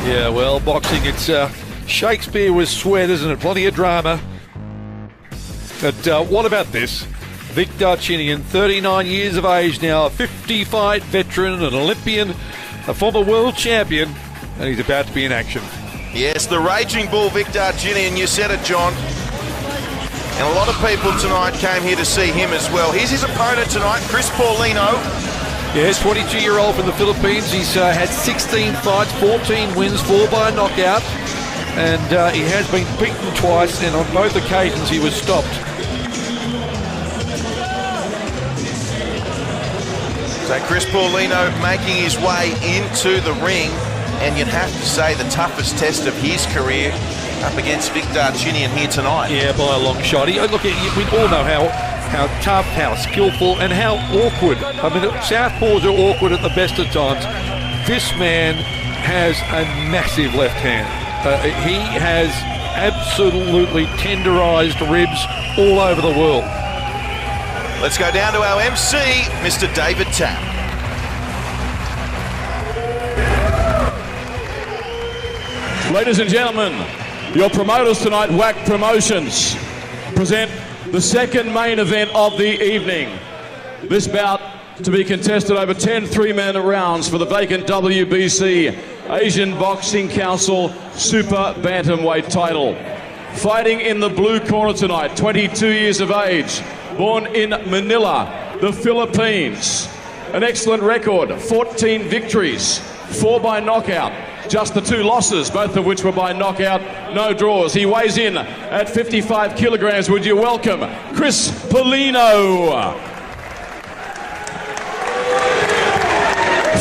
Yeah, well, boxing, it's Shakespeare with sweat, isn't it? Plenty of drama. But what about this? Vic Darchinyan, 39 years of age now, a 50-fight veteran, an Olympian, a former world champion, and he's about to be in action. Yes, the raging bull, Vic Darchinyan, you said it, John. And a lot of people tonight came here to see him as well. Here's his opponent tonight, Cris Paulino. Yes, 22-year-old from the Philippines. He's had 16 fights, 14 wins, 4 by knockout. And he has been beaten twice, and on both occasions he was stopped. So Cris Paulino making his way into the ring, and you'd have to say the toughest test of his career up against Vic Darchinyan here tonight. Yeah, by a long shot. We all know how tough, how skillful, and how awkward. I mean, southpaws are awkward at the best of times. This man has a massive left hand. He has absolutely tenderized ribs all over the world. Let's go down to our MC, Mr. David Tapp. Ladies and gentlemen, your promoters tonight, WAC Promotions, present the second main event of the evening. This bout to be contested over 10 three-minute rounds for the vacant WBC Asian Boxing Council Super Bantamweight title. Fighting in the blue corner tonight, 22 years of age, born in Manila, the Philippines. An excellent record, 14 victories, 4 by knockout. Just the 2 losses, both of which were by knockout, no draws. He weighs in at 55 kilograms. Would you welcome Cris Paulino?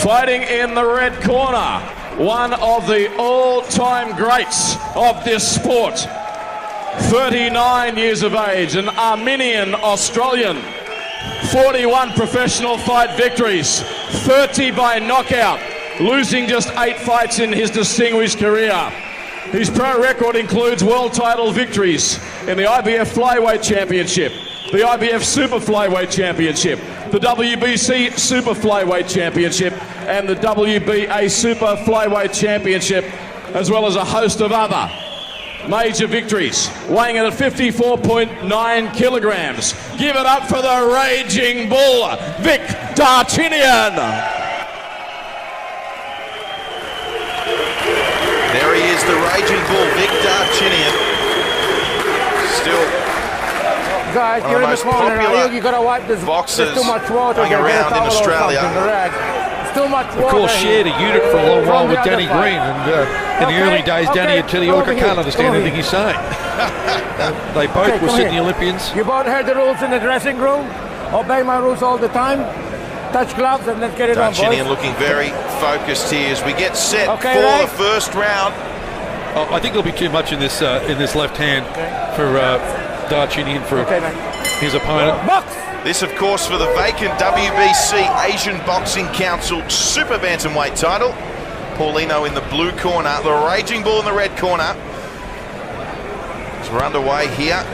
Fighting in the red corner, one of the all-time greats of this sport. 39 years of age, an Armenian Australian. 41 professional fight victories, 30 by knockout, losing just 8 fights in his distinguished career. His pro record includes world title victories in the IBF Flyweight Championship, the IBF Super Flyweight Championship, the WBC Super Flyweight Championship, and the WBA Super Flyweight Championship, as well as a host of other major victories, weighing in at 54.9 kilograms. Give it up for the raging bull, Vic Darchinyan. There he is, the raging bull, Vic Darchinyan. Still guys, one you're of the in the most corner. popular You gotta wipe this. boxers There's too much water going around in Australia. Too much water. Of course, shared a unit for a long while with Danny fight. Green, and in the early days, Danny would tell you, I can't understand anything he's saying. They both were Sydney Olympians. You both heard the rules in the dressing room. Obey my rules all the time. Touch gloves and let's get it on, boys. Darchinyan looking very focused here as we get set for Ray? the first round. Oh, I think there'll be too much in this left hand for Darchinyan for his opponent. Box! This, of course, for the vacant WBC Asian Boxing Council Super Bantamweight title. Paulino in the blue corner, the raging bull in the red corner. As we're underway here,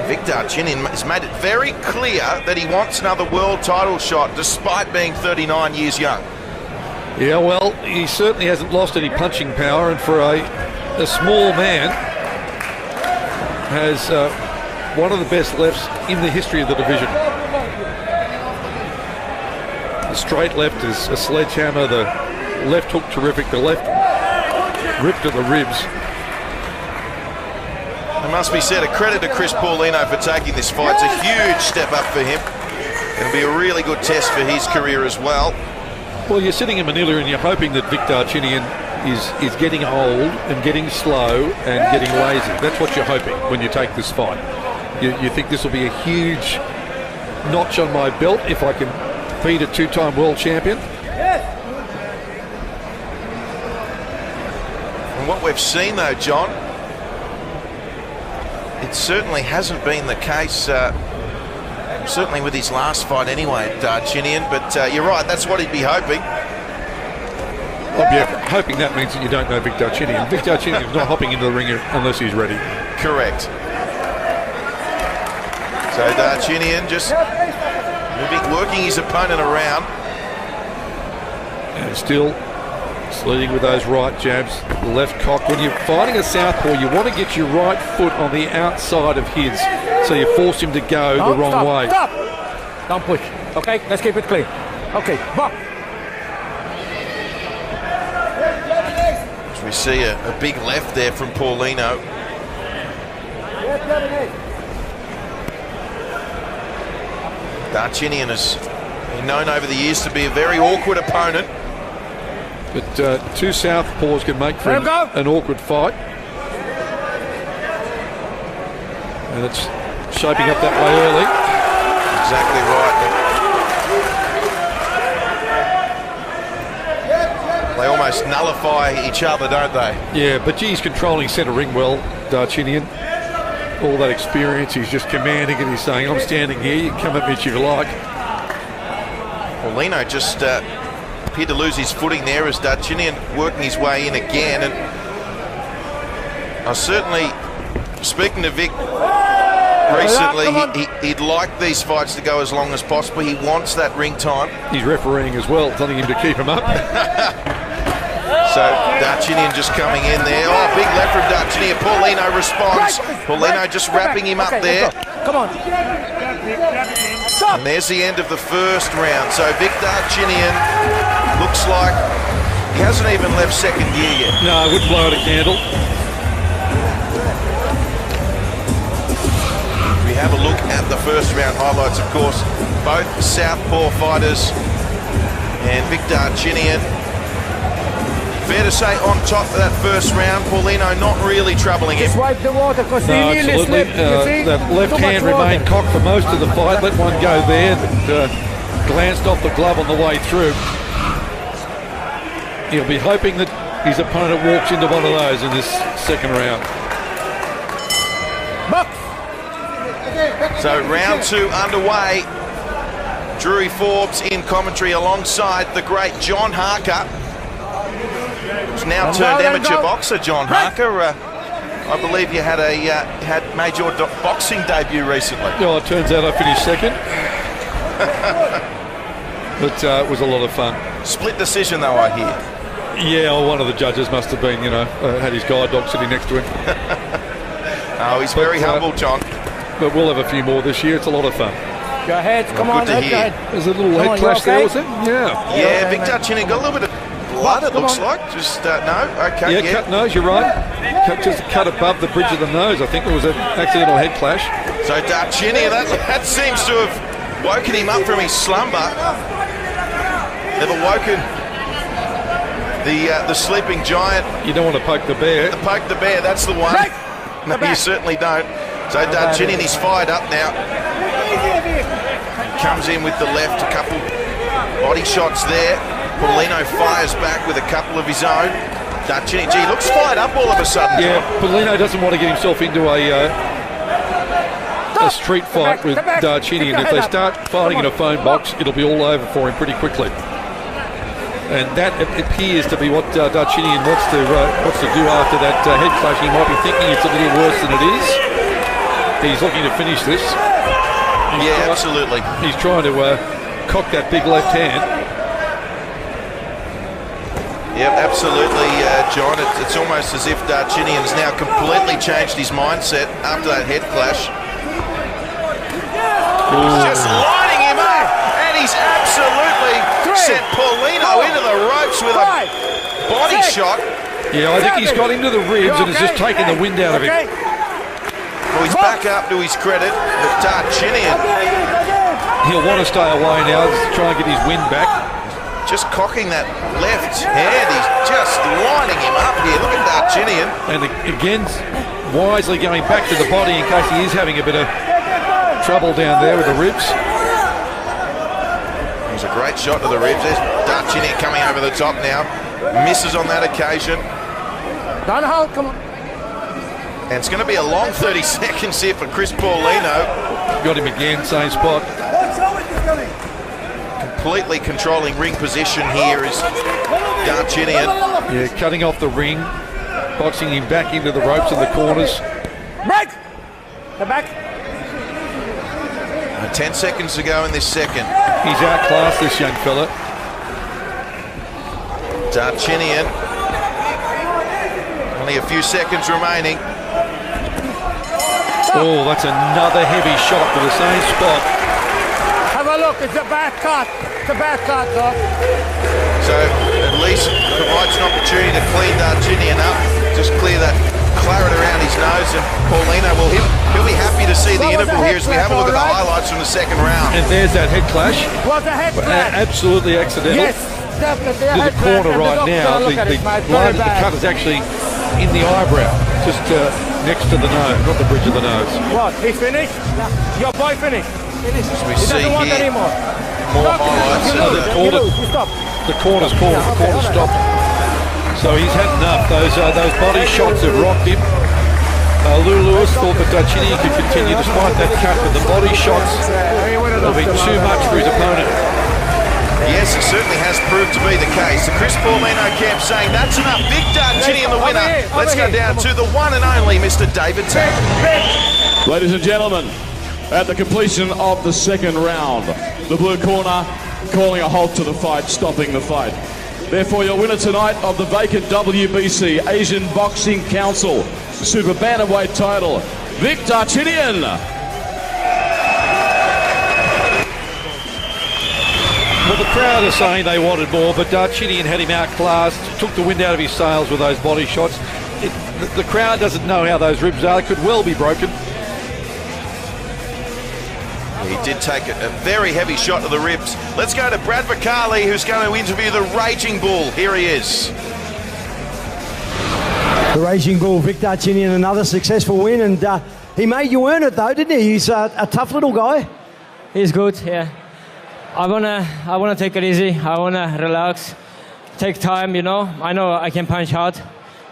Vic Darchinyan has made it very clear that he wants another world title shot despite being 39 years young. Yeah, well, he certainly hasn't lost any punching power, and for a small man, has one of the best lefts in the history of the division. The straight left is a sledgehammer, the left hook terrific, the left rip to the ribs. It must be said, a credit to Cris Paulino for taking this fight. It's a huge step up for him. It'll be a really good test for his career as well. Well, you're sitting in Manila and you're hoping that Vic Darchinyan is getting old and getting slow and getting lazy. That's what you're hoping when you take this fight. You think this will be a huge notch on my belt if I can beat a 2-time world champion. And what we've seen though, John, it certainly hasn't been the case, certainly with his last fight anyway, Darchinyan, but you're right, that's what he'd be hoping. I'll be hoping that means that you don't know Vic Darchinyan. Vic Darchinyan is not hopping into the ring unless he's ready. Correct. So Darchinyan just working his opponent around. And still Leading with those right jabs, the left cock. When you're fighting a southpaw, you want to get your right foot on the outside of his, so you force him to go the wrong way. Stop! Don't push. Okay, let's keep it clean. Okay, box. As we see a big left there from Paulino. Darchinyan has been known over the years to be a very awkward opponent. But two southpaws can make for an awkward fight. And it's shaping up that way early. Exactly right. They almost nullify each other, don't they? Yeah, but he's controlling centre ring well, Darchinyan. All that experience, he's just commanding it. He's saying, I'm standing here, you can come at me if you like. Paulino just appeared to lose his footing there as Darchinyan working his way in again. And I certainly, speaking to Vic recently, he'd like these fights to go as long as possible. He wants that ring time. He's refereeing as well, telling him to keep him up. So Darchinyan just coming in there. Oh, big left from Darchinyan. Paulino responds. Paulino just wrapping him up there. Come on. And there's the end of the first round. So Vic Darchinyan looks like he hasn't even left second gear yet. No, I wouldn't blow out a candle. We have a look at the first round highlights, of course. Both southpaw fighters and Vic Darchinyan. Fair to say on top of that first round, Paulino not really troubling him. Just wipe the water because he nearly absolutely. slipped, you see? That left hand remained cocked for most of the fight. Let one go there, but glanced off the glove on the way through. He'll be hoping that his opponent walks into one of those in this second round. So round two underway. Drury Forbes in commentary alongside the great John Harker, who's now turned amateur boxer. John Harker, I believe you had made your boxing debut recently. Well, it turns out I finished second. But it was a lot of fun. Split decision though, I hear. Yeah, well, one of the judges must have been, had his guide dog sitting next to him. Oh, he's very humble, John. But we'll have a few more this year. It's a lot of fun. Go ahead, come on, good to hear. There's a little head clash there, was it? Yeah. Yeah, Vic Darchinyan got a little bit of blood, it looks like. Just, no, okay, yeah. Cut nose, you're right. Just a cut above the bridge of the nose. I think it was an accidental head clash. So Darchinyan, that seems to have woken him up from his slumber. They've awoken the sleeping giant. You don't want to poke the bear. Poke the bear, that's the one. No, you certainly don't. So Darchinyan is fired up now. Comes in with the left, a couple body shots there. Paulino fires back with a couple of his own. Darchinyan, gee, looks fired up all of a sudden. Yeah, Paulino doesn't want to get himself into a street fight with Darchinyan. If they start fighting in a phone box, it'll be all over for him pretty quickly. And that appears to be what Darchinyan wants to do after that head clash. He might be thinking it's a little worse than it is. He's looking to finish this. Absolutely. He's trying to cock that big left hand. Yeah, absolutely, John. It's almost as if Darchinyan's now completely changed his mindset after that head clash. He's just lining him up, and he's absolutely sent Paulino into the ropes with a body shot. Yeah, I think he's got into the ribs and has just taken the wind out of him. Well, he's back up to his credit, but Darchinyan, he'll want to stay away now to try and get his wind back. Just cocking that left hand, he's just lining him up here. Look at Darchinyan. And again, wisely going back to the body in case he is having a bit of trouble down there with the ribs. It was a great shot to the ribs. There's Darchinyan coming over the top now. Misses on that occasion. Don't hold, come on. And it's going to be a long 30 seconds here for Cris Paulino. Got him again, same spot. Completely controlling ring position here is Darchinyan. Yeah, cutting off the ring, boxing him back into the ropes and the corners. Break! The back. 10 seconds to go in this second. He's outclassed, this young fella. Darchinyan. Only a few seconds remaining. Oh, that's another heavy shot to the same spot. Have a look, it's a bad cut. It's a bad cut, Doc. So at least provides an opportunity to clean Darchinyan up. Just clear that claret around his nose, and Paulino, well, he'll be happy to see the interval here as we have a look at the highlights from the second round. And there's that head clash. Was a head clash. Absolutely accidental. Yes, definitely a To head the corner clash. right now. The line of the cut is actually in the eyebrow, just next to the nose, not the bridge of the nose. What, he finished? Your boy finished. As we He see doesn't want here, anymore. more Stop. highlights. You lose. You stop. The corner's called, the corner stopped. So he's had enough. Those body shots have rocked him. Lou Lewis thought that Darchinyan could continue despite that cut, but the body shots will be too much for his opponent. Yes, it certainly has proved to be the case. The Cris Paulino camp saying that's enough. Vic Darchinyan the winner. Let's go down to the one and only Mr. David Tam. Ladies and gentlemen, at the completion of the second round, the blue corner calling a halt to the fight, stopping the fight. Therefore, your winner tonight of the vacant WBC Asian Boxing Council Super Bantamweight title, Vic Darchinyan. Well, the crowd are saying they wanted more, but Darchinyan had him outclassed, took the wind out of his sails with those body shots. The crowd doesn't know how those ribs are. They could well be broken. He did take a very heavy shot to the ribs. Let's go to Brad Magali, who's going to interview the Raging Bull. Here he is. The Raging Bull, Vic Darchinyan, another successful win, and he made you earn it though, didn't he? He's a tough little guy. He's good, yeah. I wanna take it easy. I wanna relax, take time. You know I can punch hard.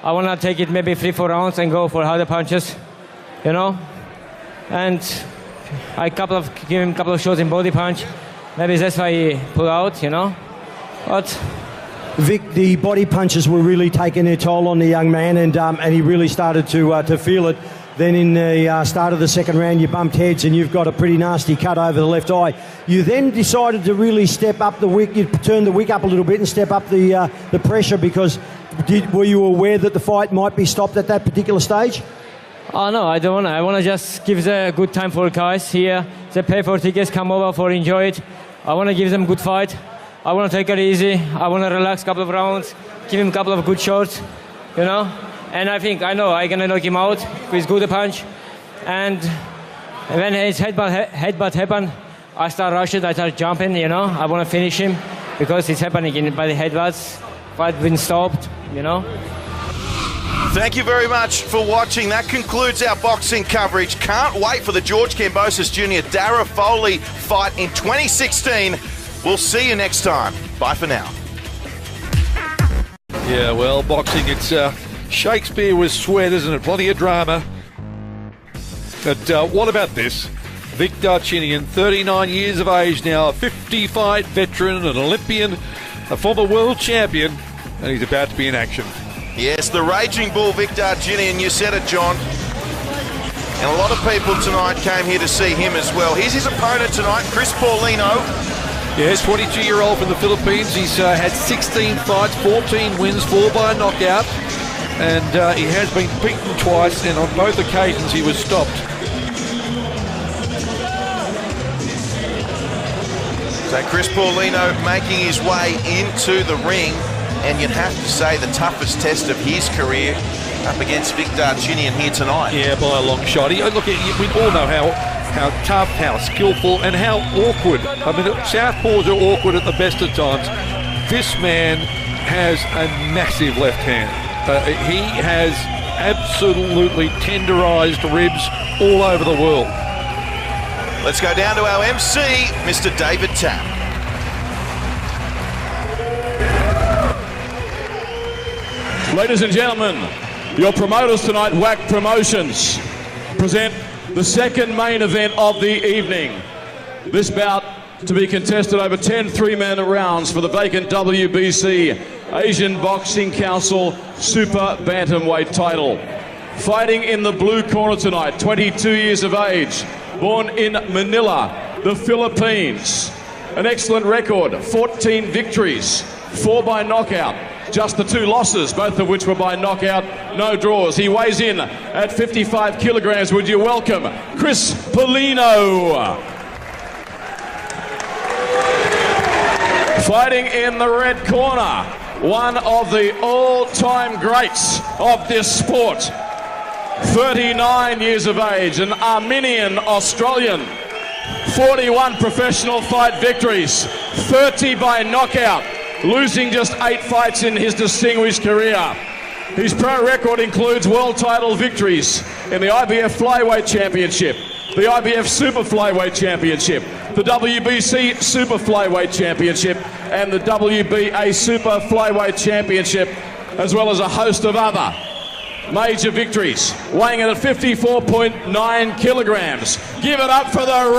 I wanna take it maybe 3-4 rounds and go for harder punches. You know, and give him a couple of shots in body punch. Maybe that's why he pulled out. You know, but. Vic, the body punches were really taking their toll on the young man, and he really started to feel it. Then in the start of the second round, you bumped heads, and you've got a pretty nasty cut over the left eye. You then decided to really step up the wick. You turned the wick up a little bit and step up the pressure because were you aware that the fight might be stopped at that particular stage? Oh no, I don't wanna. I wanna just give a good time for guys here. They pay for tickets, come over for enjoy it. I wanna give them good fight. I want to take it easy. I want to relax a couple of rounds, give him a couple of good shots, you know. And I know I'm going to knock him out with good punch. And when his headbutt happened, I start rushing, I start jumping, you know. I want to finish him because it's happening by the headbutts. Fight been stopped, you know. Thank you very much for watching. That concludes our boxing coverage. Can't wait for the George Kambosos Jr. Dara Foley fight in 2016. We'll see you next time. Bye for now. Yeah, well, boxing, it's Shakespeare with sweat, isn't it? Plenty of drama. But what about this? Vic Darchinyan, 39 years of age now, a 50-fight veteran, an Olympian, a former world champion, and he's about to be in action. Yes, the Raging Bull, Vic Darchinyan, you said it, John. And a lot of people tonight came here to see him as well. Here's his opponent tonight, Cris Paulino. Yes, 22-year-old from the Philippines. He's had 16 fights, 14 wins, 4 by knockout. And he has been beaten twice, and on both occasions he was stopped. So Cris Paulino making his way into the ring, and you'd have to say the toughest test of his career up against Vic Darchinyan here tonight. Yeah, by a long shot. Look, we all know how tough, how skillful, and how awkward. I mean, southpaws are awkward at the best of times. This man has a massive left hand. He has absolutely tenderized ribs all over the world. Let's go down to our MC, Mr. David Tam. Ladies and gentlemen, your promoters tonight, WAC Promotions, present the second main event of the evening. This bout to be contested over 10 three-man rounds for the vacant WBC Asian Boxing Council Super Bantamweight title. Fighting in the blue corner tonight, 22 years of age, born in Manila, the Philippines. An excellent record, 14 victories, 4 by knockout, just the 2 losses, both of which were by knockout, no draws. He weighs in at 55 kilograms. Would you welcome Cris Paulino? Fighting in the red corner, one of the all-time greats of this sport. 39 years of age, an Armenian Australian. 41 professional fight victories, 30 by knockout, losing just 8 fights in his distinguished career. His pro record includes world title victories in the IBF Flyweight Championship, the IBF Super Flyweight Championship, the WBC Super Flyweight Championship, and the WBA Super Flyweight Championship, as well as a host of other major victories, weighing in at 54.9 kilograms. Give it up for the